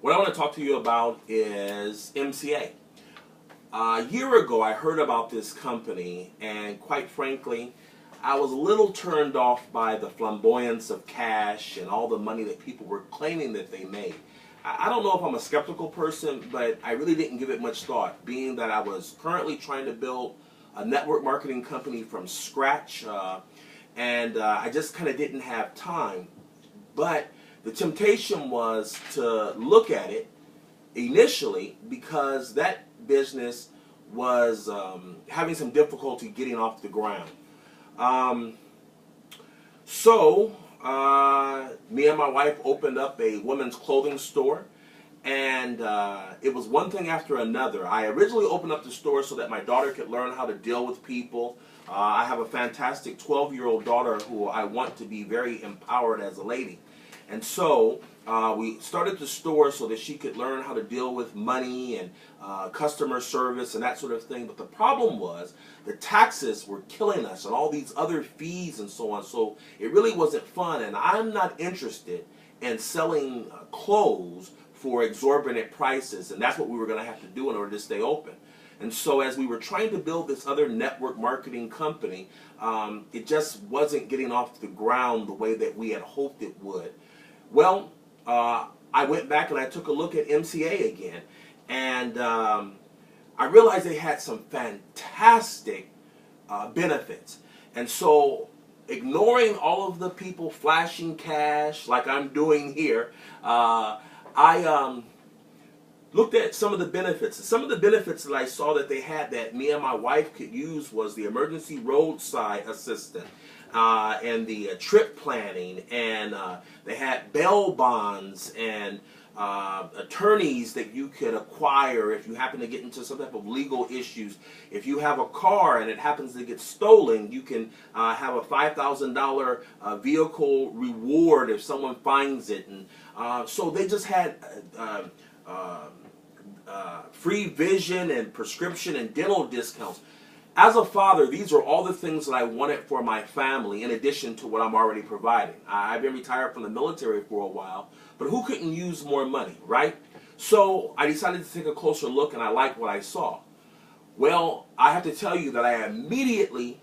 What I want to talk to you about is MCA. A year ago, I heard about this company, and quite frankly, I was a little turned off by the flamboyance of cash and all the money that people were claiming that they made. I don't know if I'm a skeptical person, but I really didn't give it much thought, being that I was currently trying to build a network marketing company from scratch, and I just kind of didn't have time. But the temptation was to look at it initially because that business was having some difficulty getting off the ground. Um, so me and my wife opened up a women's clothing store, and it was one thing after another. I originally opened up the store so that my daughter could learn how to deal with people. I have a fantastic 12-year-old daughter who I want to be very empowered as a lady. And so we started the store so that she could learn how to deal with money and customer service and that sort of thing. But the problem was the taxes were killing us and all these other fees and so on. So it really wasn't fun. And I'm not interested in selling clothes for exorbitant prices. And that's what we were going to have to do in order to stay open. And so as we were trying to build this other network marketing company, it just wasn't getting off the ground the way that we had hoped it would. Well, I went back and I took a look at MCA again, and I realized they had some fantastic benefits. And so, ignoring all of the people flashing cash like I'm doing here, I looked at some of the benefits. Some of the benefits that I saw that they had that me and my wife could use was the emergency roadside assistant. And the trip planning, and they had bail bonds and attorneys that you could acquire if you happen to get into some type of legal issues. If you have a car and it happens to get stolen, you can have a $5,000 vehicle reward if someone finds it. And so they just had free vision and prescription and dental discounts. As a father, these are all the things that I wanted for my family in addition to what I'm already providing. I've been retired from the military for a while, but who couldn't use more money, right? So I decided to take a closer look, and I liked what I saw. Well, I have to tell you that I immediately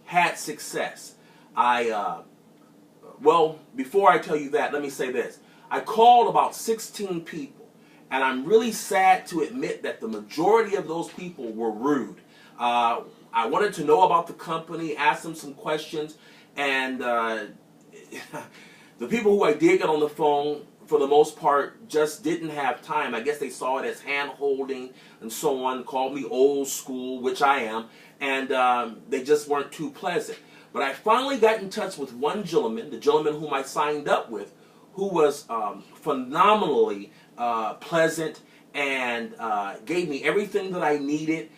had success. Well, before I tell you that, let me say this. I called about 16 people, and I'm really sad to admit that the majority of those people were rude. I wanted to know about the company, ask them some questions, and the people who I did get on the phone, for the most part, just didn't have time. I guess they saw it as hand-holding and so on, called me old school, which I am, and they just weren't too pleasant. But I finally got in touch with one gentleman, the gentleman whom I signed up with, who was phenomenally pleasant and gave me everything that I needed.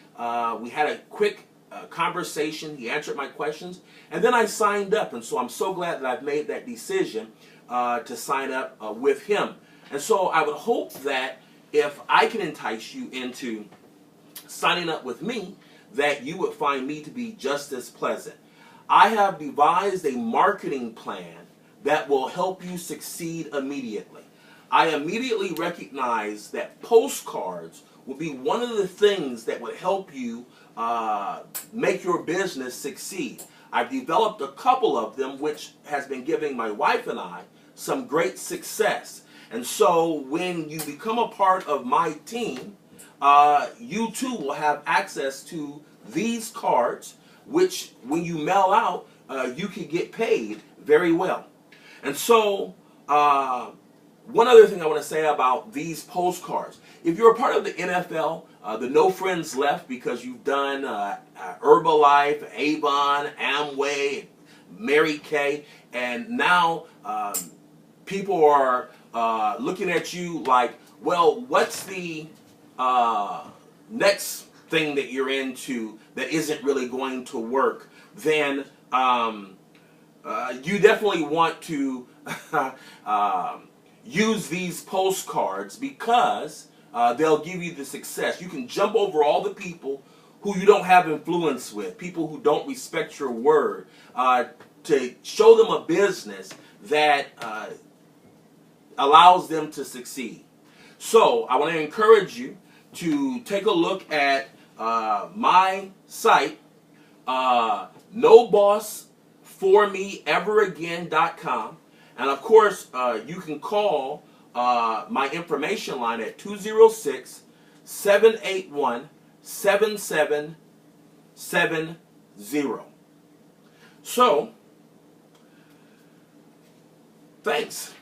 We had a quick conversation. He answered my questions, and then I signed up. And so I'm so glad that I've made that decision to sign up with him. And so I would hope that if I can entice you into signing up with me, that you would find me to be just as pleasant. I have devised a marketing plan that will help you succeed immediately. I immediately recognize that postcards will be one of the things that would help you make your business succeed. I've developed a couple of them, which has been giving my wife and I some great success. And so when you become a part of my team, you too will have access to these cards, which when you mail out, you can get paid very well. And so one other thing I want to say about these postcards. If you're a part of the NFL, the No Friends Left, because you've done Herbalife, Avon, Amway, Mary Kay, and now people are looking at you like, well, what's the next thing that you're into that isn't really going to work? Then you definitely want to use these postcards because they'll give you the success. You can jump over all the people who you don't have influence with, people who don't respect your word, to show them a business that allows them to succeed. So I want to encourage you to take a look at my site, nobossformeeveragain.com. And of course, you can call my information line at 206-781-7770. So, thanks.